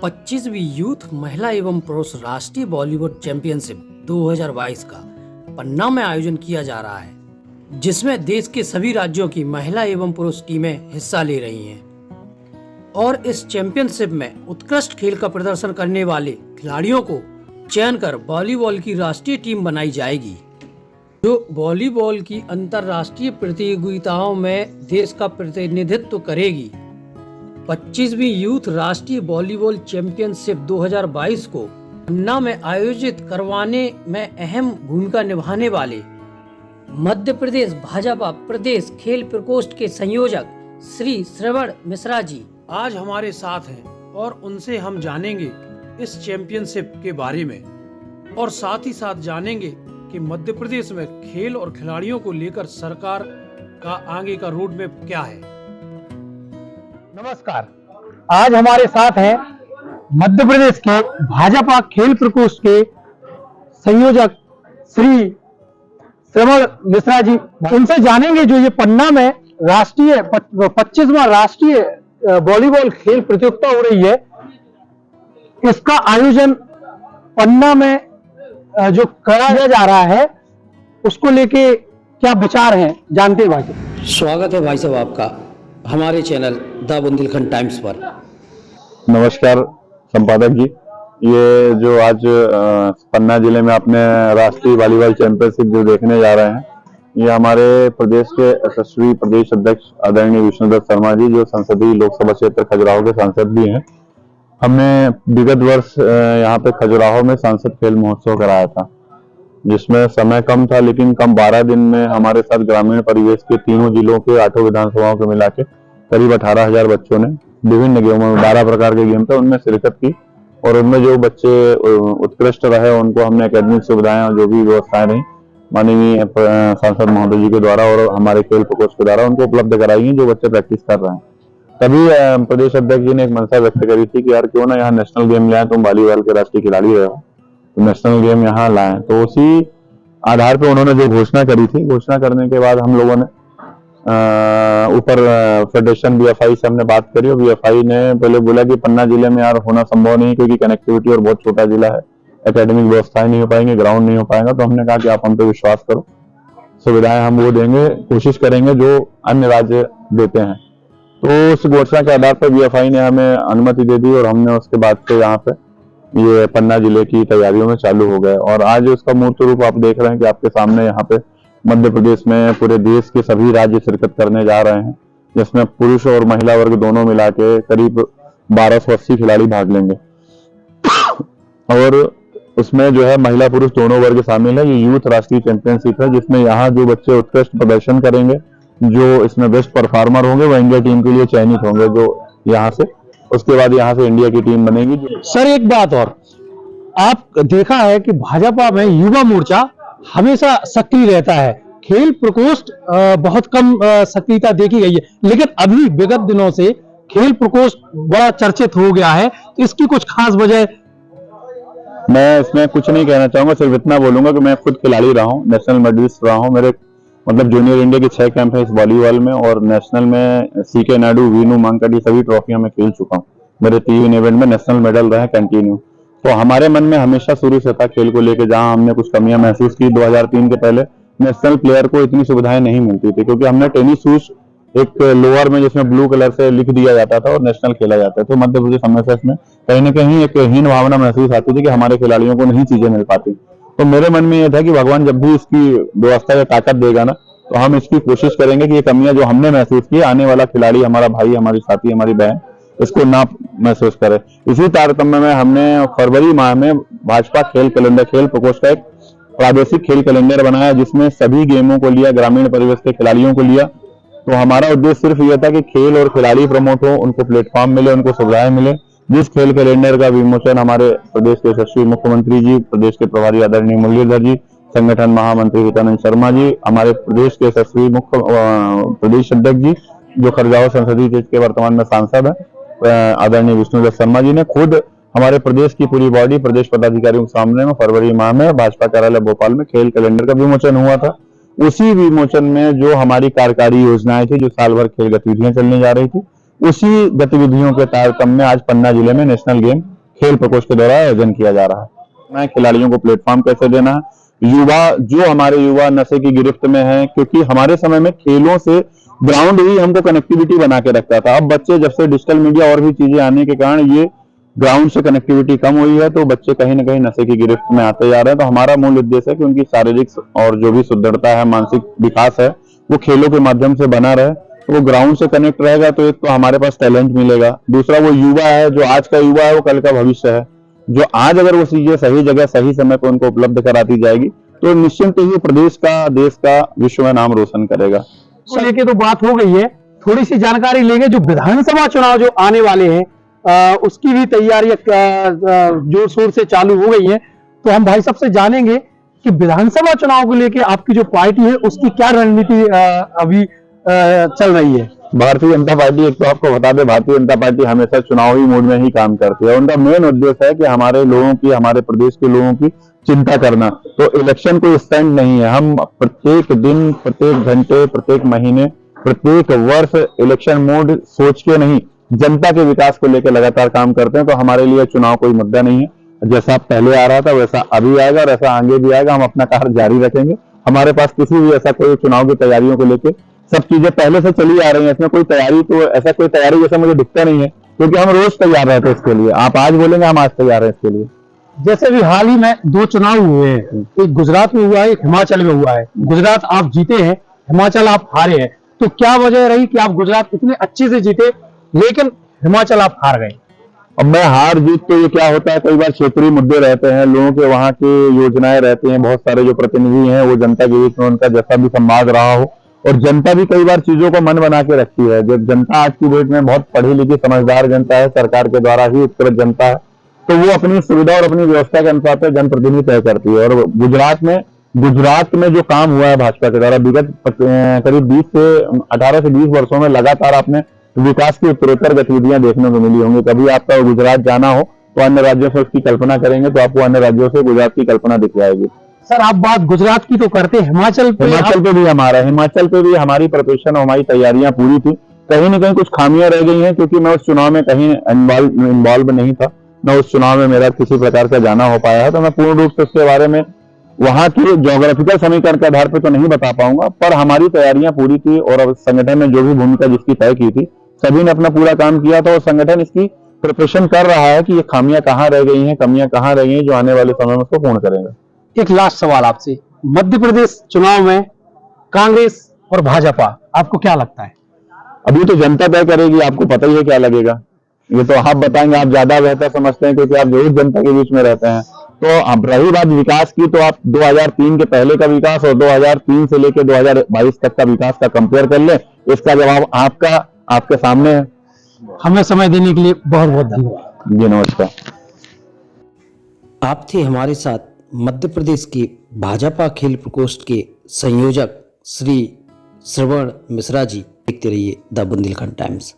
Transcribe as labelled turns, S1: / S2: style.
S1: 25वीं youth महिला एवं पुरुष राष्ट्रीय बॉलीवुड चैंपियनशिप 2022 का पन्ना में आयोजन किया जा रहा है, जिसमें देश के सभी राज्यों की महिला एवं पुरुष टीमें हिस्सा ले रही हैं और इस चैंपियनशिप में उत्कृष्ट खेल का प्रदर्शन करने वाले खिलाड़ियों को चयन कर वॉलीबॉल की राष्ट्रीय टीम बनाई जाएगी, जो वॉलीबॉल की अंतर्राष्ट्रीय प्रतियोगिताओं में देश का प्रतिनिधित्व करेगी। 25वीं यूथ राष्ट्रीय वॉलीबॉल चैंपियनशिप 2022 को पन्ना में आयोजित करवाने में अहम भूमिका निभाने वाले मध्य प्रदेश भाजपा प्रदेश खेल प्रकोष्ठ के संयोजक श्री श्रवण मिश्रा जी आज हमारे साथ हैं और उनसे हम जानेंगे इस चैंपियनशिप के बारे में और साथ ही साथ जानेंगे कि मध्य प्रदेश में खेल और खिलाड़ियों को लेकर सरकार का आगे का रोड मैप क्या है।
S2: नमस्कार, आज हमारे साथ हैं मध्य प्रदेश के भाजपा खेल प्रकोष्ठ के संयोजक श्री श्रवण मिश्रा जी। उनसे जानेंगे जो ये पन्ना में राष्ट्रीय 25वां राष्ट्रीय वॉलीबॉल खेल प्रतियोगिता हो रही है, इसका आयोजन पन्ना में जो कराया जा रहा है उसको लेके क्या विचार हैं, जानते हैं भाई।
S1: स्वागत है भाई साहब आपका हमारे चैनल द बुंदेलखंड टाइम्स पर।
S3: नमस्कार संपादक जी, ये जो आज पन्ना जिले में अपने राष्ट्रीय वॉलीबॉल चैंपियनशिप जो देखने जा रहे हैं, ये हमारे प्रदेश के यशस्वी प्रदेश अध्यक्ष आदरणीय विष्णुदत्त शर्मा जी, जो संसदीय लोकसभा क्षेत्र खजुराहो के सांसद भी हैं। हमने विगत वर्ष यहाँ पे खजुराहो में सांसद खेल महोत्सव कराया था, जिसमें समय कम था लेकिन कम 12 दिन में हमारे साथ ग्रामीण परिवेश के तीनों जिलों के 8 विधानसभाओं के मिला के करीब 18,000 बच्चों ने विभिन्न गेमों में 12 प्रकार के गेम थे उनमें शिरकत की और उनमें जो बच्चे उत्कृष्ट रहे उनको हमने एकेडमिक सुविधाएं और जो भी व्यवस्थाएं रही माननीय सांसद महोदय जी के द्वारा और हमारे खेल प्रकोष्ठ के द्वारा उनको उपलब्ध कराई हैं, जो बच्चे प्रैक्टिस कर रहे हैं। तभी प्रदेश अध्यक्ष जी ने एक मंशा व्यक्त करी थी कि यार क्यों ना यहाँ नेशनल गेम लाए, तुम वॉलीबॉल के राष्ट्रीय खिलाड़ी रहे हो तो नेशनल गेम यहाँ लाएं। तो उसी आधार पे उन्होंने जो घोषणा करी थी, घोषणा करने के बाद हम लोगों ने ऊपर फेडरेशन बीएफआई से हमने बात करी और बीएफआई ने पहले बोला कि पन्ना जिले में यार होना संभव नहीं क्योंकि कनेक्टिविटी और बहुत छोटा जिला है, एकेडमिक व्यवस्थाएं नहीं हो पाएंगे, ग्राउंड नहीं हो पाएगा। तो हमने कहा कि आप हम पे विश्वास करो, सुविधाएं हम वो देंगे, कोशिश करेंगे जो अन्य राज्य देते हैं। तो उस घोषणा के आधार पर बीएफआई ने हमें अनुमति दे दी और हमने उसके बाद से यहाँ पे ये पन्ना जिले की तैयारियों में चालू हो गए और आज उसका मूर्त रूप आप देख रहे हैं कि आपके सामने यहाँ पे मध्य प्रदेश में पूरे देश के सभी राज्य शिरकत करने जा रहे हैं, जिसमें पुरुष और महिला वर्ग दोनों मिला के करीब 1280 खिलाड़ी भाग लेंगे और उसमें जो है महिला पुरुष दोनों वर्ग शामिल है। ये यूथ राष्ट्रीय चैंपियनशिप है, जिसमें यहाँ जो बच्चे उत्कृष्ट प्रदर्शन करेंगे, जो इसमें बेस्ट परफॉर्मर होंगे, वो इंडिया टीम के लिए चयनित होंगे, जो यहाँ से उसके बाद यहाँ से इंडिया की टीम बनेगी।
S2: सर एक बात और, आप देखा है कि भाजपा में युवा मोर्चा हमेशा सक्रिय रहता है, खेल प्रकोष्ठ बहुत कम सक्रियता देखी गई है, लेकिन अभी विगत दिनों से खेल प्रकोष्ठ बड़ा चर्चित हो गया है। इसकी कुछ खास वजह?
S3: मैं इसमें कुछ नहीं कहना चाहूंगा, सिर्फ इतना बोलूंगा कि मैं खुद खिलाड़ी रहा हूँ, नेशनल मेडलिस्ट रहा हूँ। मेरे मतलब जूनियर इंडिया के 6 कैंप है इस वॉलीबॉल में और नेशनल में सीके नायडू, वीनू मांकड़ी सभी ट्रॉफियां में खेल चुका हूँ। मेरे 3 इवेंट में नेशनल मेडल रहे कंटिन्यू। तो हमारे मन में हमेशा शुरू से था खेल को लेके, जहां हमने कुछ कमियां महसूस की 2003 के पहले नेशनल प्लेयर को इतनी सुविधाएं नहीं मिलती थी, क्योंकि हमने टेनिस शूज एक लोअर में जिसमें ब्लू कलर से लिख दिया जाता था और नेशनल खेला जाता था। तो मध्य प्रदेश हमेशा इसमें कहीं ना कहीं एक हीन भावना महसूस आती थी कि हमारे खिलाड़ियों को नहीं चीजें मिल पाती। तो मेरे मन में यह था कि भगवान जब भी इसकी व्यवस्था या ताकत देगा ना, तो हम इसकी कोशिश करेंगे कि ये कमियां जो हमने महसूस की, आने वाला खिलाड़ी, हमारा भाई, हमारी साथी, हमारी बहन इसको ना महसूस करे। इसी तारतम्य में हमने फरवरी माह में भाजपा खेल कैलेंडर, खेल प्रकोष्ठ का एक प्रादेशिक खेल कैलेंडर बनाया, जिसमें सभी गेमों को लिया, ग्रामीण परिवेश के खिलाड़ियों को लिया। तो हमारा उद्देश्य सिर्फ यह था कि खेल और खिलाड़ी प्रमोट हो, उनको प्लेटफॉर्म मिले, उनको सुविधाएं मिले। जिस खेल कैलेंडर का विमोचन हमारे प्रदेश के यशस्वी मुख्यमंत्री जी, प्रदेश के प्रभारी आदरणीय मुरलीधर जी, संगठन महामंत्री हितानंद शर्मा जी, हमारे प्रदेश के यशस्वी मुख्य प्रदेश अध्यक्ष जी, जो खजुराहो संसदीय क्षेत्र के वर्तमान में सांसद है आदरणीय विष्णुदत्त शर्मा जी, ने खुद हमारे प्रदेश की पूरी बॉडी प्रदेश पदाधिकारियों के सामने में फरवरी माह में भाजपा कार्यालय भोपाल में खेल कैलेंडर का विमोचन हुआ था। उसी विमोचन में जो हमारी कार्यकारी योजनाएं थी, जो साल भर खेल गतिविधियां चलने जा रही थी, उसी गतिविधियों के तारतम्य में आज पन्ना जिले में नेशनल गेम खेल प्रकोष्ठ के द्वारा आयोजन किया जा रहा है। खिलाड़ियों को प्लेटफॉर्म कैसे देना है, युवा जो हमारे युवा नशे की गिरफ्त में है, क्योंकि हमारे समय में खेलों से ग्राउंड ही हमको कनेक्टिविटी बना के रखता था। अब बच्चे जब से डिजिटल मीडिया और भी चीजें आने के कारण ये ग्राउंड से कनेक्टिविटी कम हुई है, तो बच्चे कहीं ना कहीं नशे की गिरफ्त में आते जा रहे हैं। तो हमारा मूल उद्देश्य है कि उनकी शारीरिक और जो भी सुदृढ़ता है, मानसिक विकास है, वो खेलों के माध्यम से बना रहे। तो वो ग्राउंड से कनेक्ट रहेगा तो एक तो हमारे पास टैलेंट मिलेगा, दूसरा वो युवा है, जो आज का युवा है वो कल का भविष्य है, जो आज अगर वो चीजें सही जगह सही समय पर उनको उपलब्ध कराती जाएगी तो निश्चित ही प्रदेश का, देश का, विश्व में नाम रोशन करेगा।
S2: को लेके तो बात हो गई है, थोड़ी सी जानकारी लेंगे। जो विधानसभा चुनाव जो आने वाले हैं उसकी भी तैयारियां जोर शोर से चालू हो गई है, तो हम भाई साहब से जानेंगे कि विधानसभा चुनाव को लेके आपकी जो पार्टी है उसकी क्या रणनीति अभी चल रही है।
S3: भारतीय जनता पार्टी, एक तो आपको बता दें, भारतीय जनता पार्टी हमेशा चुनावी मूड में ही काम करती है। उनका मेन उद्देश्य है कि हमारे लोगों की, हमारे प्रदेश के लोगों की चिंता करना। तो इलेक्शन कोई स्टैंड नहीं है, हम प्रत्येक दिन, प्रत्येक घंटे, प्रत्येक महीने, प्रत्येक वर्ष इलेक्शन मोड सोच के नहीं, जनता के विकास को लेकर लगातार काम करते हैं। तो हमारे लिए चुनाव कोई मुद्दा नहीं है। जैसा पहले आ रहा था वैसा अभी आएगा और ऐसा आगे भी आएगा। हम अपना कार्य जारी रखेंगे। हमारे पास किसी भी ऐसा कोई चुनाव की तैयारियों को लेकर सब चीजें पहले से चली आ रही है। इसमें कोई तैयारी, तो ऐसा कोई तैयारी जैसा मुझे दिखता नहीं है, क्योंकि हम रोज तैयार रहते हैं इसके लिए। आप आज बोलेंगे, हम आज तैयार हैं इसके लिए।
S2: जैसे भी हाल ही में 2 चुनाव हुए हैं, एक गुजरात में हुआ है, एक हिमाचल में हुआ है। गुजरात आप जीते हैं, हिमाचल आप हारे हैं, तो क्या वजह रही कि आप गुजरात इतने अच्छे से जीते लेकिन हिमाचल आप हार गए?
S3: अब मैं हार जीत तो ये क्या होता है, कई बार क्षेत्रीय मुद्दे रहते हैं, लोगों के वहाँ की योजनाएं रहती हैं, बहुत सारे जो प्रतिनिधि हैं वो जनता के बीच में उनका जैसा भी संवाद रहा हो, और जनता भी कई बार चीजों को मन बना के रखती है। जब जनता आज की डेट में बहुत पढ़ी लिखी समझदार जनता है, सरकार के द्वारा ही उपकृत जनता है, तो वो अपनी सुविधा और अपनी व्यवस्था के अनुसार से जनप्रतिनिधि तय करती है। और गुजरात में जो काम हुआ है भाजपा के द्वारा विगत करीब 18 से 20 वर्षों में लगातार आपने विकास की उत्तरोत्तर गतिविधियां देखने को मिली होंगी। कभी आपका गुजरात जाना हो तो अन्य राज्यों से उसकी कल्पना करेंगे तो आपको अन्य राज्यों से गुजरात की कल्पना दिख जाएगी।
S2: सर आप बात गुजरात की तो करते, हिमाचल पे
S3: भी हमारा, हिमाचल पे भी हमारी प्रिपरेशन और हमारी तैयारियां पूरी थी। कहीं न कहीं कुछ खामियां रह गई हैं, क्योंकि मैं उस चुनाव में कहीं इन्वॉल्व नहीं था, न उस चुनाव में मेरा किसी प्रकार का जाना हो पाया है, तो मैं पूर्ण रूप से उसके बारे में वहां के ज्योग्राफिकल समीकरण के आधार पर तो नहीं बता पाऊंगा। पर हमारी तैयारियां पूरी थी और संगठन ने जो भी भूमिका जिसकी तय की थी सभी ने अपना पूरा काम किया था, और संगठन इसकी प्रिपरेशन कर रहा है कि ये खामियां कहाँ रह गई हैं, कमियां कहाँ रह गई हैं, जो आने वाले समय में उसको पूर्ण करेंगे।
S2: एक लास्ट सवाल आपसे, मध्य प्रदेश चुनाव में कांग्रेस और भाजपा आपको क्या लगता है?
S3: अभी तो जनता तय करेगी, आपको पता ही है क्या लगेगा, ये तो आप बताएंगे, आप ज्यादा बेहतर समझते हैं क्योंकि आप जरूर जनता के बीच में रहते हैं। तो अब रही बात विकास की, तो आप 2003 के पहले का विकास और 2003 से लेकर 2022 तक का विकास का कंपेयर कर ले, इसका जवाब आपके सामने है।
S2: हमें समय देने के लिए बहुत बहुत धन्यवाद।
S3: जी नमस्कार।
S1: आप थे हमारे साथ मध्य प्रदेश के भाजपा खेल प्रकोष्ठ के संयोजक श्री श्रवण मिश्रा जी। देखते रहिए द बुंदेलखंड टाइम्स।